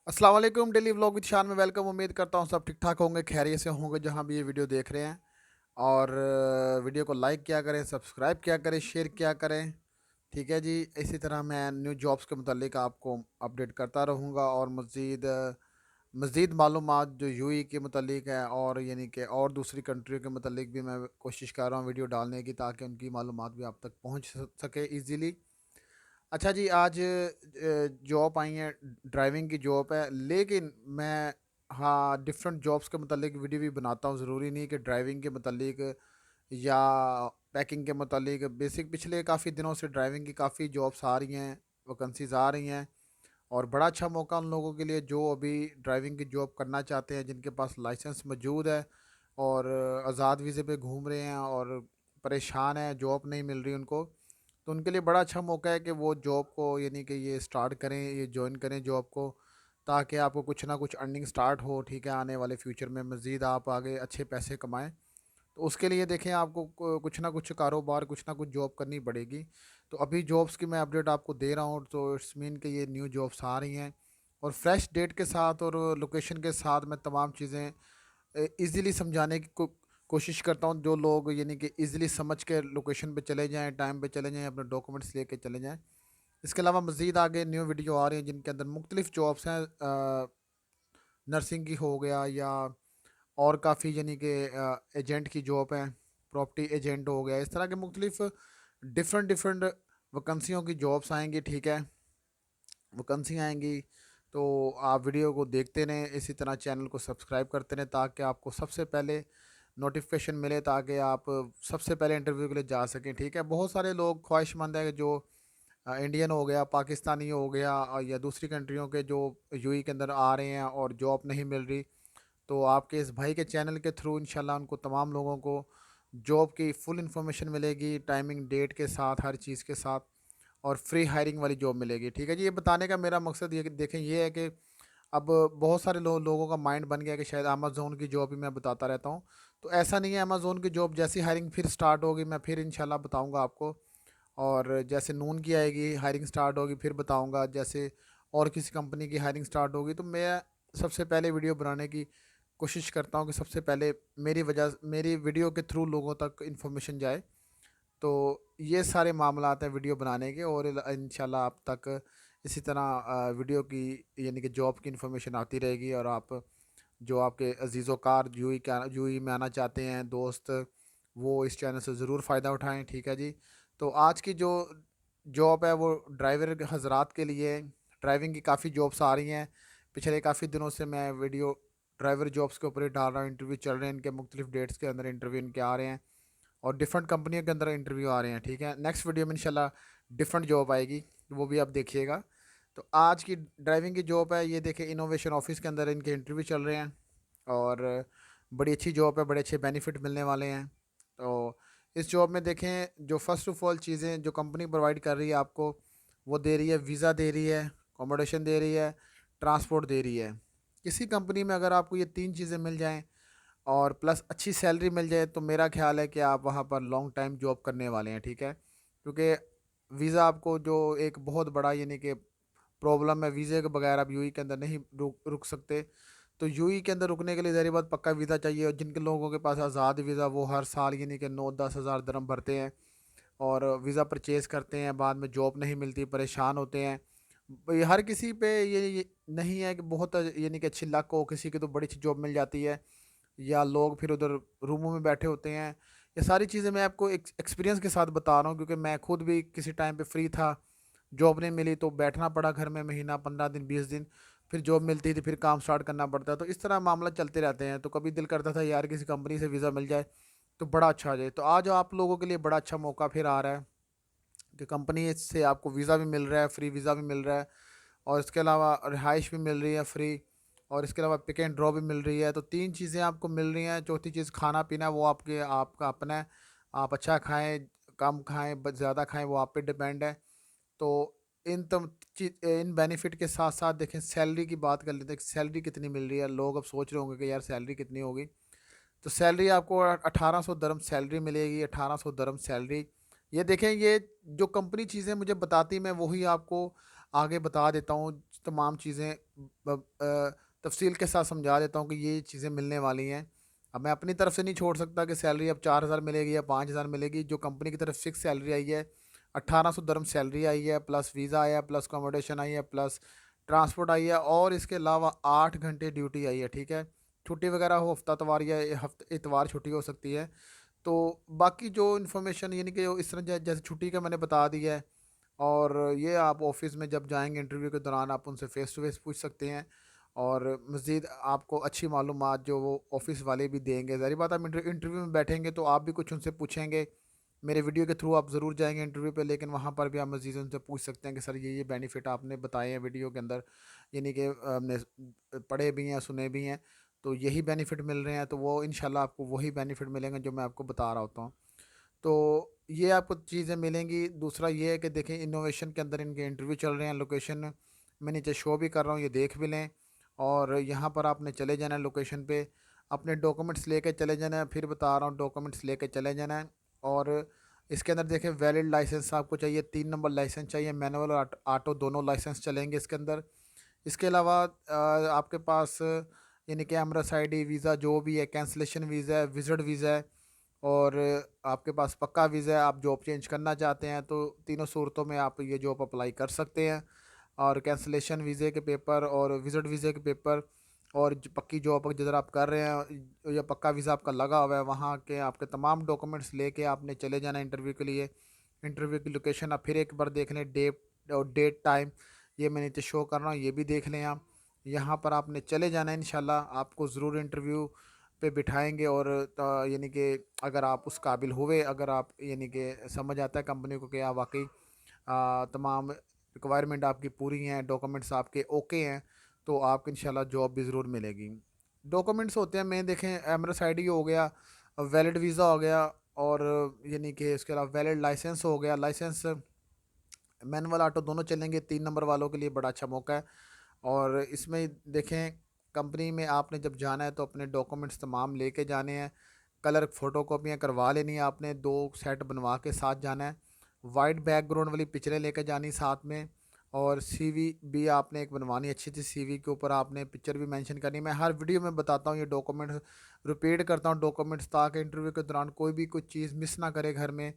अस्सलाम वालेकुम। Daily vlog with शान में वेलकम। उम्मीद करता हूँ सब ठीक ठाक होंगे, खैरियत से होंगे जहाँ भी ये वीडियो देख रहे हैं। और वीडियो को लाइक किया करें, सब्सक्राइब किया करें, शेयर किया करें। ठीक है जी। इसी तरह मैं न्यू जॉब्स के मुतालिक आपको अपडेट करता रहूँगा और मज़ीद मालूमात जो यूएई के मुतालिक है और यानी कि और दूसरी कंट्रियों के मुतालिक भी मैं कोशिश कर रहा हूँ वीडियो डालने की, ताकि उनकी मालूमात भी आप तक पहुँच सके ईज़िली। अच्छा जी, आज जॉब आई है, ड्राइविंग की जॉब है, लेकिन मैं हाँ डिफरेंट जॉब्स के मतलब वीडियो भी बनाता हूँ। ज़रूरी नहीं कि ड्राइविंग के मतलब या पैकिंग के मतलब। बेसिक पिछले काफ़ी दिनों से ड्राइविंग की काफ़ी जॉब्स आ रही हैं, वैकेंसीज आ रही हैं। और बड़ा अच्छा मौका उन लोगों के लिए जो अभी ड्राइविंग की जॉब करना चाहते हैं, जिनके पास लाइसेंस मौजूद है और आज़ाद वीज़े पे घूम रहे हैं और परेशान हैं, जॉब नहीं मिल रही उनको। तो उनके लिए बड़ा अच्छा मौका है कि वो जॉब को यानी कि ये स्टार्ट करें, ये जॉइन करें जॉब को, ताकि आपको कुछ ना कुछ अर्निंग स्टार्ट हो। ठीक है, आने वाले फ्यूचर में मज़ीद आप आगे अच्छे पैसे कमाएं। तो उसके लिए देखें, आपको कुछ ना कुछ कारोबार, कुछ ना कुछ जॉब करनी पड़ेगी। तो अभी जॉब्स की मैं अपडेट आपको दे रहा हूँ, तो इट्स मीन कि ये न्यू जॉब्स आ रही हैं और फ्रेश डेट के साथ और लोकेशन के साथ मैं तमाम चीज़ें ईज़िली समझाने की कोशिश करता हूँ। जो लोग यानी कि ईज़िली समझ के लोकेशन पे चले जाएँ, टाइम पे चले जाएँ, अपने डॉक्यूमेंट्स लेके चले जाएँ। इसके अलावा मज़ीद आगे न्यू वीडियो आ रही हैं जिनके अंदर मुख्तलिफ़ जॉब्स हैं। नर्सिंग की हो गया या और काफ़ी यानी कि एजेंट की जॉब है, प्रॉपर्टी एजेंट हो गया, इस तरह के मुख्तलिफ़ डिफरेंट डिफरेंट वैकेंसियों की जॉब्स आएंगी। ठीक है, वैकेंसी आएंगी। तो आप वीडियो को देखते रहें, इसी तरह चैनल को सब्सक्राइब करते रहें, ताकि आपको सबसे पहले नोटिफिकेशन मिले, ताकि आप सबसे पहले इंटरव्यू के लिए जा सकें। ठीक है, बहुत सारे लोग ख्वाहिशमंद है जो इंडियन हो गया, पाकिस्तानी हो गया या दूसरी कंट्रियों के जो यूएई के अंदर आ रहे हैं और जॉब नहीं मिल रही। तो आपके इस भाई के चैनल के थ्रू इंशाल्लाह उनको, तमाम लोगों को जॉब की फुल इंफॉर्मेशन मिलेगी, टाइमिंग डेट के साथ, हर चीज़ के साथ, और फ्री हायरिंग वाली जॉब मिलेगी। ठीक है जी, ये बताने का मेरा मकसद ये देखें ये है कि अब बहुत सारे लोगों का माइंड बन गया कि शायद अमेज़ोन की जॉब ही मैं बताता रहता हूँ। तो ऐसा नहीं है। अमेज़ोन की जॉब जैसी हायरिंग फिर स्टार्ट होगी, मैं फिर इंशाल्लाह बताऊँगा आपको। और जैसे नून की आएगी हायरिंग स्टार्ट होगी, फिर बताऊँगा। जैसे और किसी कंपनी की हायरिंग स्टार्ट होगी, तो मैं सबसे पहले वीडियो बनाने की कोशिश करता हूँ कि सबसे पहले मेरी वीडियो के थ्रू लोगों तक इन्फॉर्मेशन जाए। तो ये सारे मामलात हैं वीडियो बनाने के, और इंशाल्लाह आप तक इसी तरह वीडियो की यानी कि जॉब की इन्फॉर्मेशन आती रहेगी। और आप जो आपके अजीज़ कार यूई में आना चाहते हैं दोस्त, वो इस चैनल से ज़रूर फ़ायदा उठाएं। ठीक है जी। तो आज की जो जॉब है वो ड्राइवर के हजरात के लिए, ड्राइविंग की काफ़ी जॉब्स आ रही हैं। पिछले काफ़ी दिनों से मैं वीडियो ड्राइवर जॉब्स के ऊपर ही डाल रहा हूँ। इंटरव्यू चल रहे हैं इनके, मुख्तलिफ डेट्स के अंदर इंटरव्यू इनके आ रहे हैं और डिफरेंट कंपनियों के अंदर इंटरव्यू आ रहे हैं। ठीक है, नेक्स्ट वीडियो में इंशाल्लाह डिफरेंट जॉब आएगी, वो भी आप देखिएगा। तो आज की ड्राइविंग की जॉब है, ये देखें, इनोवेशन ऑफिस के अंदर इनके इंटरव्यू चल रहे हैं और बड़ी अच्छी जॉब है, बड़े अच्छे बेनिफिट मिलने वाले हैं। तो इस जॉब में देखें, जो फ़र्स्ट ऑफ ऑल चीज़ें जो कंपनी प्रोवाइड कर रही है आपको, वो दे रही है, वीज़ा दे रही है, अकोमोडेशन दे रही है, ट्रांसपोर्ट दे रही है। किसी कंपनी में अगर आपको ये तीन चीज़ें मिल जाएँ और प्लस अच्छी सैलरी मिल जाए, तो मेरा ख्याल है कि आप वहाँ पर लॉन्ग टाइम जॉब करने वाले हैं। ठीक है, क्योंकि वीज़ा आपको जो एक बहुत बड़ा यानी कि प्रॉब्लम है, वीज़े के बगैर आप यूएई के अंदर नहीं रुक सकते। तो यूएई के अंदर रुकने के लिए ज़ाहिर बात पक्का वीज़ा चाहिए, और जिनके लोगों के पास आज़ाद वीज़ा, वो हर साल यानी कि 9-10 हज़ार दरम भरते हैं और वीज़ा परचेज़ करते हैं, बाद में जॉब नहीं मिलती, परेशान होते हैं। ये हर किसी पे ये नहीं है कि बहुत यानी कि अच्छी लक हो, किसी की तो बड़ी अच्छी जॉब मिल जाती है, या लोग फिर उधर रूमों में बैठे होते हैं। ये सारी चीज़ें मैं आपको एक्सपीरियंस के साथ बता रहा हूँ, क्योंकि मैं खुद भी किसी टाइम पे फ्री था, जॉब नहीं मिली तो बैठना पड़ा घर में महीना, 15 दिन, 20 दिन, फिर जॉब मिलती थी, फिर काम स्टार्ट करना पड़ता। तो इस तरह मामला चलते रहते हैं। तो कभी दिल करता था यार किसी कंपनी से वीज़ा मिल जाए तो बड़ा अच्छा आ जाए। तो आज आप लोगों के लिए बड़ा अच्छा मौका फिर आ रहा है कि कंपनी से आपको वीज़ा भी मिल रहा है, फ्री वीज़ा भी मिल रहा है, और इसके अलावा रिहाइश भी मिल रही है फ्री, और इसके अलावा पिक एंड ड्रॉप भी मिल रही है। तो तीन चीज़ें आपको मिल रही हैं। चौथी चीज़ खाना पीना, वो आपका अपना है। आप अच्छा खाएं, कम खाएं, ज़्यादा खाएं, वो आप पे डिपेंड है। तो इन बेनिफिट के साथ साथ देखें, सैलरी की बात कर लेते हैं। सैलरी कितनी मिल रही है, लोग अब सोच रहे होंगे कि यार सैलरी कितनी होगी। तो सैलरी आपको 1800 दरम सैलरी मिलेगी, 1800 दरम सैलरी। ये देखें, ये जो कंपनी चीज़ें मुझे बताती, मैं वही आपको आगे बता देता हूँ। तमाम चीज़ें तफसील के साथ समझा देता हूँ कि ये चीज़ें मिलने वाली हैं। अब मैं अपनी तरफ से नहीं छोड़ सकता कि सैलरी अब 4000 मिलेगी या 5000 मिलेगी। जो कंपनी की तरफ फिक्स सैलरी आई है, 1800 दिरहम सैलरी आई है, प्लस वीज़ा आया है, प्लस अकोमोडेशन आई है, प्लस ट्रांसपोर्ट आई है, और इसके अलावा 8 घंटे ड्यूटी आई है, ठीक है। छुट्टी वगैरह हो, हफ्तावार या इतवार छुट्टी हो सकती है। तो बाकी जो इन्फॉर्मेशन यानी कि इस तरह जैसे छुट्टी का मैंने बता दिया है, और ये आप ऑफिस में जब जाएंगे इंटरव्यू के दौरान आप उनसे फ़ेस टू फ़ेस पूछ सकते हैं, और मज़ीद आपको अच्छी मालूमात जो वो ऑफिस वाले भी देंगे। ज़ाहिर बात, आप इंटरव्यू में बैठेंगे तो आप भी कुछ उनसे पूछेंगे। मेरे वीडियो के थ्रू आप ज़रूर जाएंगे इंटरव्यू पे, लेकिन वहाँ पर भी आप मज़ीद उनसे पूछ सकते हैं कि सर ये बेनिफिट आपने बताए हैं वीडियो के अंदर, यानी कि हमने पढ़े भी हैं, सुने भी हैं, तो यही बेनिफिट मिल रहे हैं, तो वो इंशाल्लाह आपको वही बेनिफिट मिलेंगे जो मैं आपको बता रहा होता हूँ। तो ये आपको चीज़ें मिलेंगी। दूसरा ये है कि देखें, इनोवेशन के अंदर इनके इंटरव्यू चल रहे हैं। लोकेशन मैं नीचे शो भी कर रहा हूँ, ये देख भी लें। और यहाँ पर आपने चले जाना है लोकेशन पे, अपने डॉक्यूमेंट्स लेके चले जाना है। फिर बता रहा हूँ, डॉक्यूमेंट्स लेके चले जाना है। और इसके अंदर देखें, वैलिड लाइसेंस आपको चाहिए, 3 नंबर लाइसेंस चाहिए, मैनुअल और ऑटो दोनों लाइसेंस चलेंगे इसके अंदर। इसके अलावा आपके पास यानी कि एमरस आईडी, वीज़ा जो भी है, कैंसलेशन वीज़ा है, विजिट वीज़ा है, और आपके पास पक्का वीज़ा है, आप जॉब चेंज करना चाहते हैं, तो तीनों सूरतों में आप ये जॉब अप्लाई कर सकते हैं। और कैंसलेशन वीज़े के पेपर और विजिट वीज़े के पेपर, और पक्की जॉब जिधर आप कर रहे हैं या पक्का वीज़ा आपका लगा हुआ है, वहाँ के आपके तमाम डॉक्यूमेंट्स लेके आपने चले जाना इंटरव्यू के लिए। इंटरव्यू की लोकेशन आप फिर एक बार देख लें, डेट टाइम ये मैं नीचे शो कर रहा हूँ, ये भी देख लें आप। यहाँ पर आपने चले जाना है, इंशाल्लाह आपको ज़रूर इंटरव्यू पे बिठाएंगे। और यानी कि अगर आप उस काबिल हुए, अगर आप यानी कि समझ आता है कंपनी को कि आप वाकई तमाम रिक्वायरमेंट आपकी पूरी हैं, डॉक्यूमेंट्स आपके ओके हैं, तो आपको इंशाल्लाह जॉब भी ज़रूर मिलेगी। डॉक्यूमेंट्स होते हैं, मैं देखें, एमरस आईडी हो गया, वैलिड वीज़ा हो गया, और यानी कि इसके अलावा वैलिड लाइसेंस हो गया। लाइसेंस मैनुअल ऑटो दोनों चलेंगे, 3 नंबर वालों के लिए बड़ा अच्छा मौका है। और इसमें देखें, कंपनी में आपने जब जाना है तो अपने डॉक्यूमेंट्स तमाम लेके जाने हैं। कलर फ़ोटो कॉपियाँ करवा लेनी है आपने, 2 सेट बनवा के साथ जाना है। वाइट बैकग्राउंड वाली पिक्चरें लेके जानी साथ में। और सीवी भी आपने एक बनवानी, अच्छी सी सीवी के ऊपर आपने पिक्चर भी मेंशन करनी। मैं हर वीडियो में बताता हूँ ये डॉक्यूमेंट्स, रिपीट करता हूँ डॉक्यूमेंट्स, ताकि इंटरव्यू के दौरान कोई भी कुछ चीज़ मिस ना करे घर में।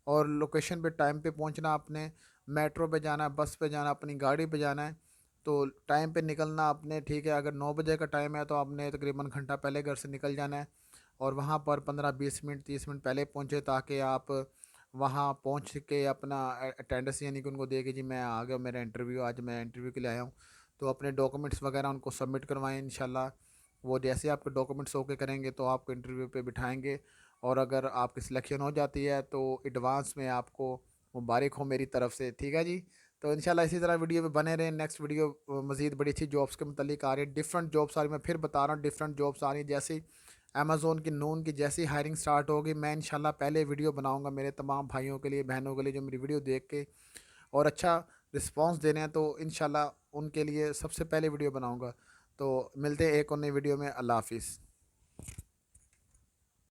और लोकेशन पे टाइम पे पहुंचना, आपने मेट्रो पे जाना है, बस पे जाना, अपनी गाड़ी पे जाना है, तो टाइम पे निकलना आपने, ठीक है। अगर 9 बजे का टाइम है तो आपने तकरीबन घंटा पहले घर से निकल जाना है, और वहाँ पर 15-20 मिनट 30 मिनट पहले पहुँचे, ताकि आप वहाँ पहुँच के अपना अटेंडेंस यानी कि उनको दे के जी मैं आ गया, मेरा इंटरव्यू, आज मैं इंटरव्यू के लिए आया हूँ। तो अपने डॉक्यूमेंट्स वगैरह उनको सबमिट करवाएं इंशाल्लाह। वो जैसे आपके डॉक्यूमेंट्स ओके करेंगे तो आपको इंटरव्यू पे बिठाएंगे। और अगर आपकी सिलेक्शन हो जाती है तो एडवांस में आपको मुबारक हो मेरी तरफ से, ठीक है जी। तो इंशाल्लाह इसी तरह वीडियो पे बने रहें। नेक्स्ट वीडियो मज़ीद बड़ी अच्छी जॉब्स के मतलब आ रही है, डिफरेंट जॉब्स आ रही है। मैं फिर बता रहा हूँ, डिफरेंट जॉब्स आ रही हैं। जैसे अमेज़ोन की, नून की जैसी हायरिंग स्टार्ट होगी, मैं इंशाल्लाह पहले वीडियो बनाऊँगा मेरे तमाम भाइयों के लिए, बहनों के लिए, जो मेरी वीडियो देख के और अच्छा रिस्पॉन्स दे रहे हैं, तो इंशाल्लाह उनके लिए सबसे पहले वीडियो बनाऊँगा। तो मिलते हैं एक और नई वीडियो में। अल्लाह हाफिज़।